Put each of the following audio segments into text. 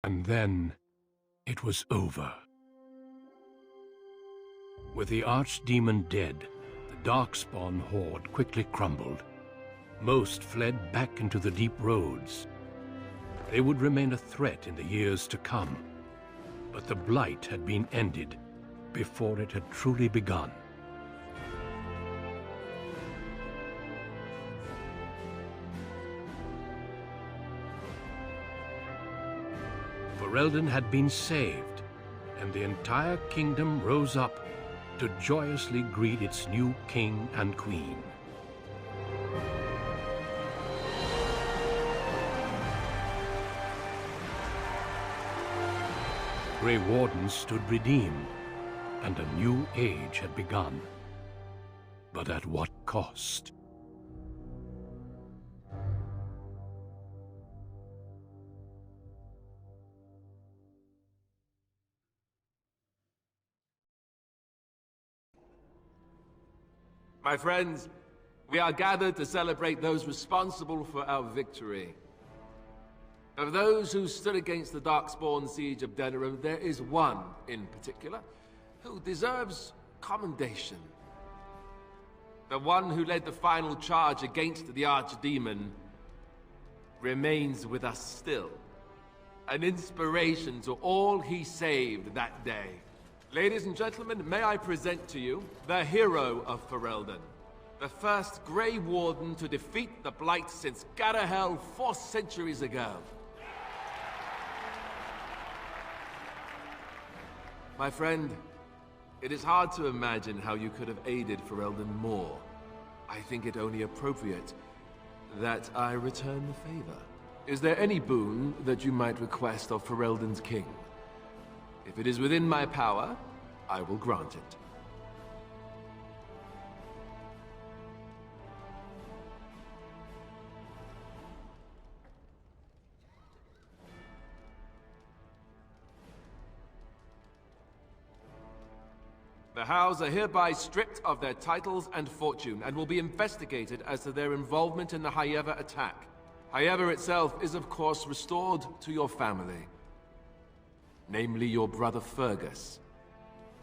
And then it was over. With the Archdemon dead, the Darkspawn horde quickly crumbled. Most fled back into the deep roads. They would remain a threat in the years to come, but the Blight had been ended before it had truly begun. Ferelden had been saved, and the entire kingdom rose up to joyously greet its new king and queen. Grey Wardens stood redeemed, and a new age had begun. But at what cost? My friends, we are gathered to celebrate those responsible for our victory. Of those who stood against the Darkspawn siege of Denerim, there is one in particular who deserves commendation. The one who led the final charge against the Archdemon remains with us still, an inspiration to all he saved that day. Ladies and gentlemen, may I present to you the hero of Ferelden, the first Grey Warden to defeat the Blight since Garahel 4 centuries ago. My friend, it is hard to imagine how you could have aided Ferelden more. I think it only appropriate that I return the favor. Is there any boon that you might request of Ferelden's king? If it is within my power, I will grant it. The House are hereby stripped of their titles and fortune, and will be investigated as to their involvement in the Haeva attack. Haeva itself is of course restored to your family. Namely your brother Fergus,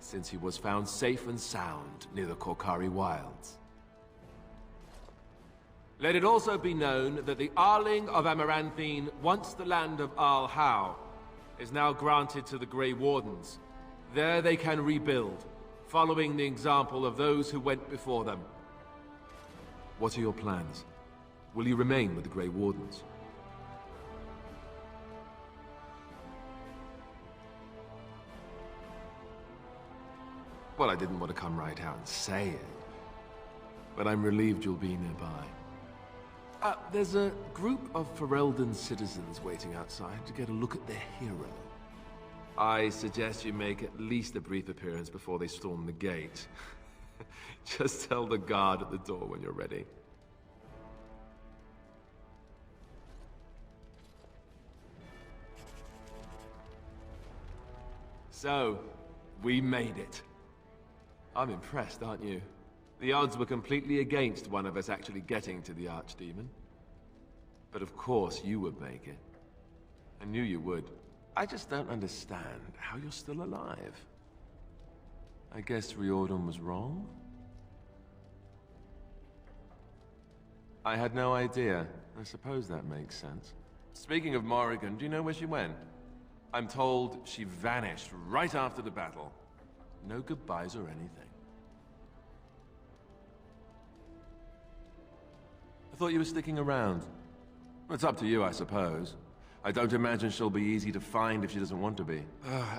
since he was found safe and sound near the Korcari Wilds. Let it also be known that the Arling of Amaranthine, once the land of Arl Howe, is now granted to the Grey Wardens. There they can rebuild, following the example of those who went before them. What are your plans? Will you remain with the Grey Wardens? Well, I didn't want to come right out and say it, but I'm relieved you'll be nearby. There's a group of Ferelden citizens waiting outside to get a look at their hero. I suggest you make at least a brief appearance before they storm the gate. Just tell the guard at the door when you're ready. So, we made it. I'm impressed, aren't you? The odds were completely against one of us actually getting to the Archdemon. But of course you would make it. I knew you would. I just don't understand how you're still alive. I guess Riordan was wrong? I had no idea. I suppose that makes sense. Speaking of Morrigan, do you know where she went? I'm told she vanished right after the battle. No goodbyes or anything. I thought you were sticking around. It's up to you, I suppose. I don't imagine she'll be easy to find if she doesn't want to be.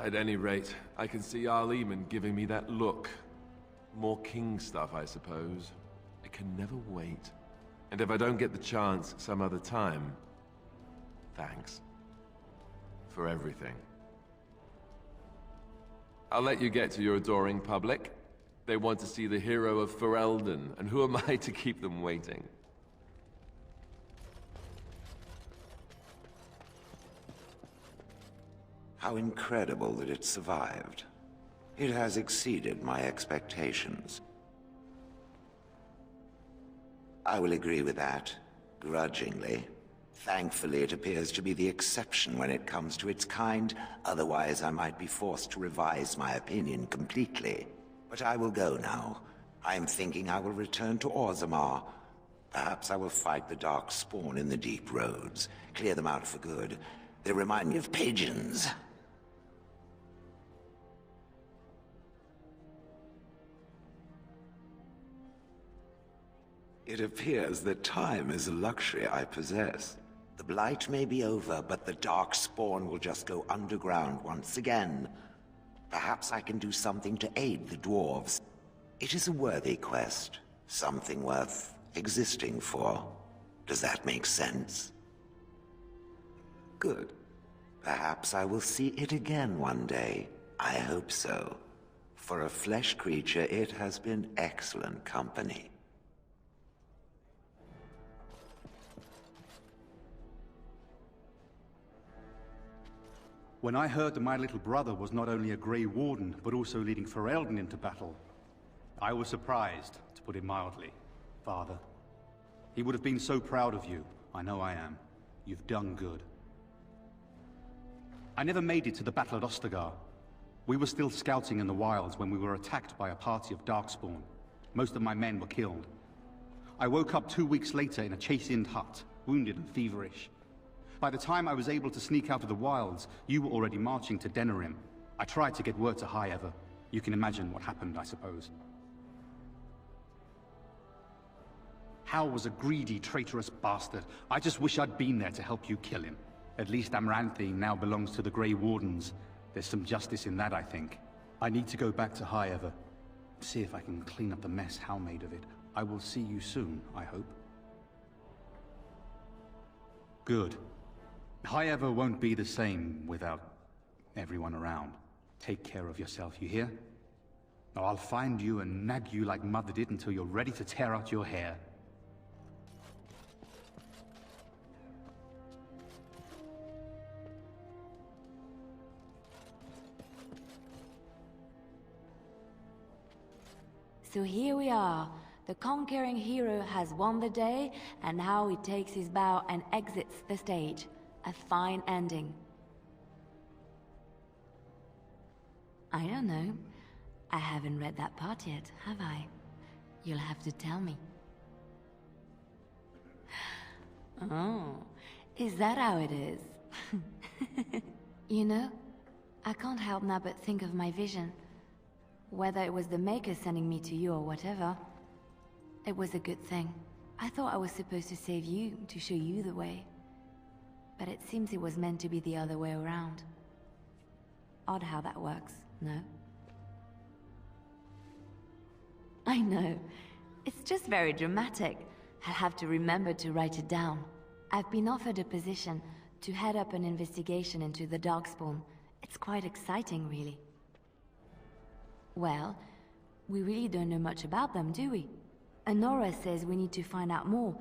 At any rate, I can see Arleman giving me that look. More king stuff, I suppose. I can never wait. And if I don't get the chance some other time, thanks. For everything. I'll let you get to your adoring public. They want to see the hero of Ferelden, and who am I to keep them waiting? How incredible that it survived. It has exceeded my expectations. I will agree with that, grudgingly. Thankfully, it appears to be the exception when it comes to its kind. Otherwise, I might be forced to revise my opinion completely. But I will go now. I am thinking I will return to Orzammar. Perhaps I will fight the Darkspawn in the Deep Roads. Clear them out for good. They remind me of pigeons. It appears that time is a luxury I possess. The Blight may be over, but the Darkspawn will just go underground once again. Perhaps I can do something to aid the dwarves. It is a worthy quest. Something worth existing for. Does that make sense? Good. Perhaps I will see it again one day. I hope so. For a flesh creature, it has been excellent company. When I heard that my little brother was not only a Grey Warden, but also leading Ferelden into battle, I was surprised, to put it mildly, Father. He would have been so proud of you. I know I am. You've done good. I never made it to the battle at Ostagar. We were still scouting in the wilds when we were attacked by a party of Darkspawn. Most of my men were killed. I woke up 2 weeks later in a Chase-Ind hut, wounded and feverish. By the time I was able to sneak out of the wilds, you were already marching to Denerim. I tried to get word to High Ever. You can imagine what happened, I suppose. Hal was a greedy, traitorous bastard. I just wish I'd been there to help you kill him. At least Amaranthine now belongs to the Grey Wardens. There's some justice in that, I think. I need to go back to High Ever. See if I can clean up the mess Hal made of it. I will see you soon, I hope. Good. High Ever won't be the same without everyone around. Take care of yourself, you hear? Or I'll find you and nag you like Mother did until you're ready to tear out your hair. So here we are. The conquering hero has won the day, and now he takes his bow and exits the stage. A fine ending. I don't know. I haven't read that part yet, have I? You'll have to tell me. Oh, is that how it is? You know, I can't help now but think of my vision. Whether it was the Maker sending me to you or whatever, it was a good thing. I thought I was supposed to save you, to show you the way. But it seems it was meant to be the other way around. Odd how that works, no? I know. It's just very dramatic. I'll have to remember to write it down. I've been offered a position to head up an investigation into the Darkspawn. It's quite exciting, really. Well, we really don't know much about them, do we? Honora says we need to find out more.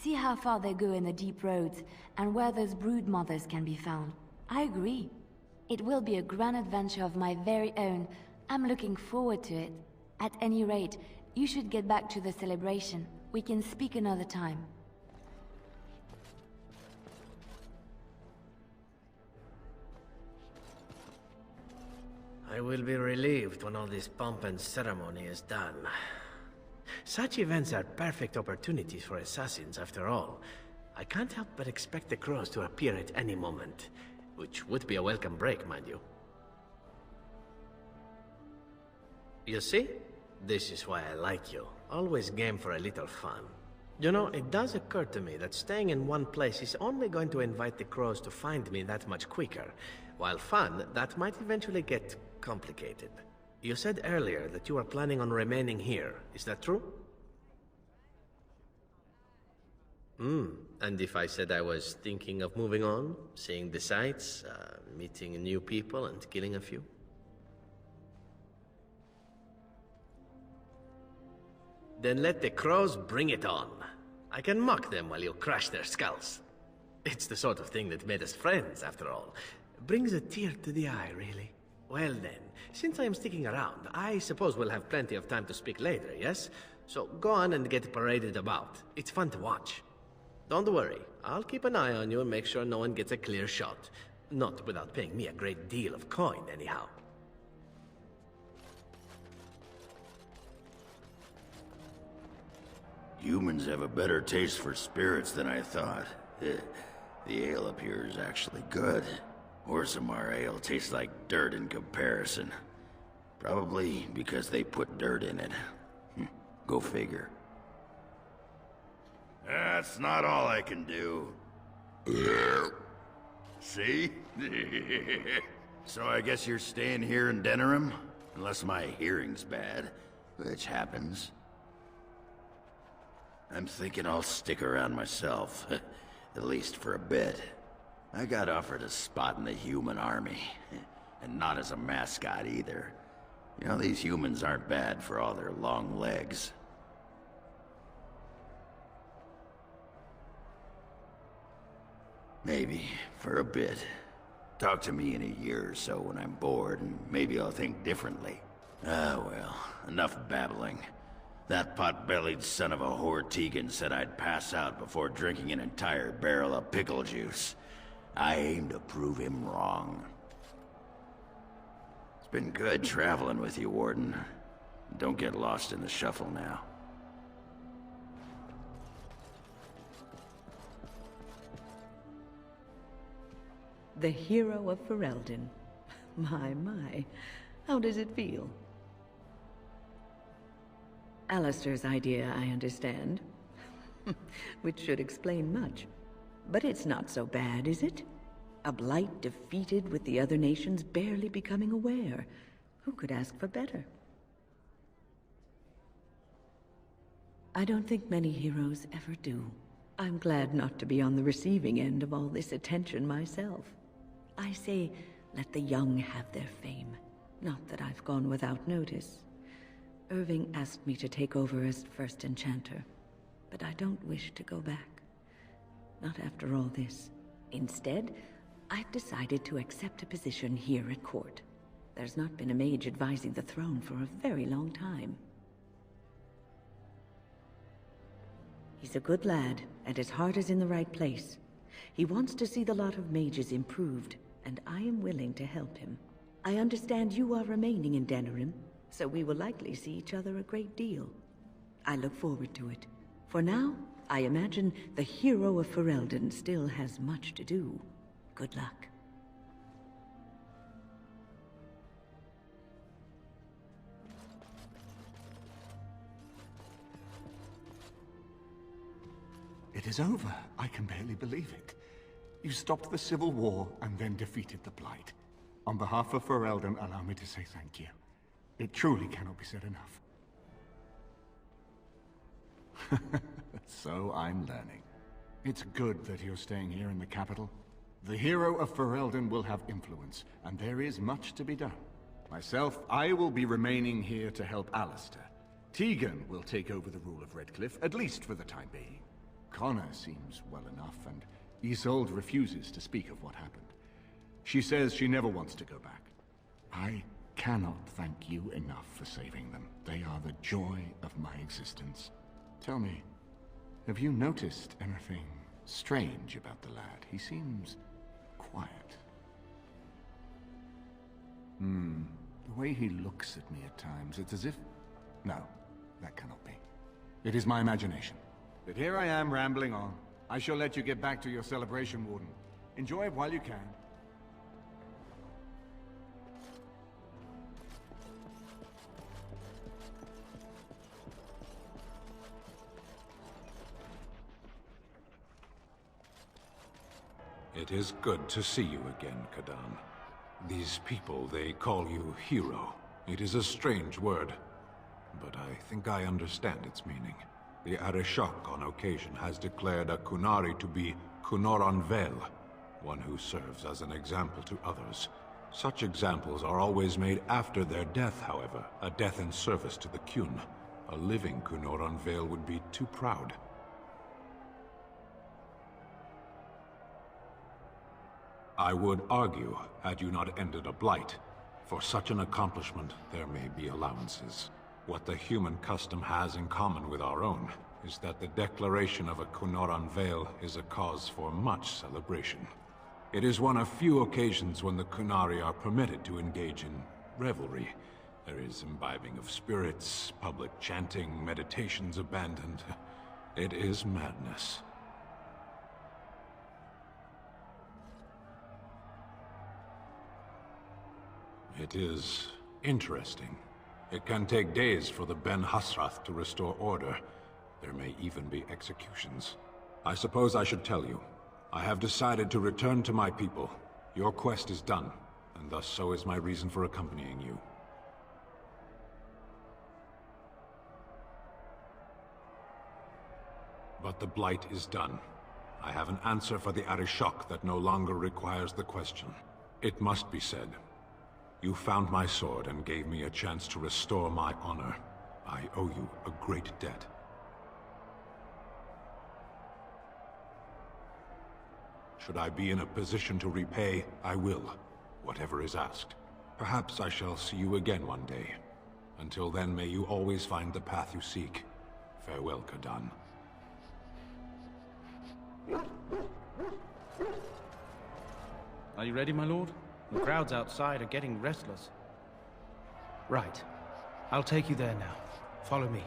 See how far they go in the deep roads, and where those brood mothers can be found. I agree. It will be a grand adventure of my very own. I'm looking forward to it. At any rate, you should get back to the celebration. We can speak another time. I will be relieved when all this pomp and ceremony is done. Such events are perfect opportunities for assassins, after all. I can't help but expect the crows to appear at any moment, which would be a welcome break, mind you. You see? This is why I like you. Always game for a little fun. You know, it does occur to me that staying in one place is only going to invite the crows to find me that much quicker. While fun, that might eventually get complicated. You said earlier that you are planning on remaining here. Is that true? And if I said I was thinking of moving on, seeing the sights, meeting new people and killing a few? Then let the crows bring it on. I can mock them while you crush their skulls. It's the sort of thing that made us friends, after all. Brings a tear to the eye, really. Well then, since I am sticking around, I suppose we'll have plenty of time to speak later, yes? So go on and get paraded about. It's fun to watch. Don't worry, I'll keep an eye on you and make sure no one gets a clear shot. Not without paying me a great deal of coin, anyhow. Humans have a better taste for spirits than I thought. The ale up here is actually good. Orzammar ale tastes like dirt in comparison. Probably because they put dirt in it. Go figure. That's not all I can do. See? So I guess you're staying here in Denerim? Unless my hearing's bad, which happens. I'm thinking I'll stick around myself, at least for a bit. I got offered a spot in the human army, and not as a mascot either. You know, these humans aren't bad for all their long legs. Maybe, for a bit. Talk to me in a year or so when I'm bored, and maybe I'll think differently. Ah, well, enough babbling. That pot-bellied son of a whore Tegan said I'd pass out before drinking an entire barrel of pickle juice. I aim to prove him wrong. It's been good traveling with you, Warden. Don't get lost in the shuffle now. The hero of Ferelden. My. How does it feel? Alistair's idea, I understand. Which should explain much. But it's not so bad, is it? A blight defeated with the other nations barely becoming aware. Who could ask for better? I don't think many heroes ever do. I'm glad not to be on the receiving end of all this attention myself. I say, let the young have their fame. Not that I've gone without notice. Irving asked me to take over as first enchanter, but I don't wish to go back. Not after all this. Instead, I've decided to accept a position here at court. There's not been a mage advising the throne for a very long time. He's a good lad, and his heart is in the right place. He wants to see the lot of mages improved, and I am willing to help him. I understand you are remaining in Denerim, so we will likely see each other a great deal. I look forward to it. For now, I imagine the hero of Ferelden still has much to do. Good luck. It is over. I can barely believe it. You stopped the Civil War and then defeated the Blight. On behalf of Ferelden, allow me to say thank you. It truly cannot be said enough. So I'm learning. It's good that you're staying here in the capital. The hero of Ferelden will have influence, and there is much to be done. Myself, I will be remaining here to help Alistair. Tegan will take over the rule of Redcliffe, at least for the time being. Connor seems well enough, and Isolde refuses to speak of what happened. She says she never wants to go back. I cannot thank you enough for saving them. They are the joy of my existence. Tell me, have you noticed anything strange about the lad? He seems quiet. The way he looks at me at times, it's as if... No, that cannot be. It is my imagination. But here I am rambling on. I shall let you get back to your celebration, Warden. Enjoy it while you can. It is good to see you again, Kadan. These people, they call you hero. It is a strange word, but I think I understand its meaning. The Arishok on occasion has declared a Qunari to be Qunor Vel, one who serves as an example to others. Such examples are always made after their death, however, a death in service to the Qun. A living Qunor Vel would be too proud. I would argue, had you not ended a blight. For such an accomplishment, there may be allowances. What the human custom has in common with our own is that the declaration of a Kunoran Vale is a cause for much celebration. It is one of few occasions when the Kunari are permitted to engage in revelry. There is imbibing of spirits, public chanting, meditations abandoned. It is madness. It is interesting. It can take days for the Ben Hasrath to restore order. There may even be executions. I suppose I should tell you. I have decided to return to my people. Your quest is done, and thus so is my reason for accompanying you. But the Blight is done. I have an answer for the Arishok that no longer requires the question. It must be said. You found my sword and gave me a chance to restore my honor. I owe you a great debt. Should I be in a position to repay, I will, whatever is asked. Perhaps I shall see you again one day. Until then, may you always find the path you seek. Farewell, Kadan. Are you ready, my lord? The crowds outside are getting restless. Right. I'll take you there now. Follow me.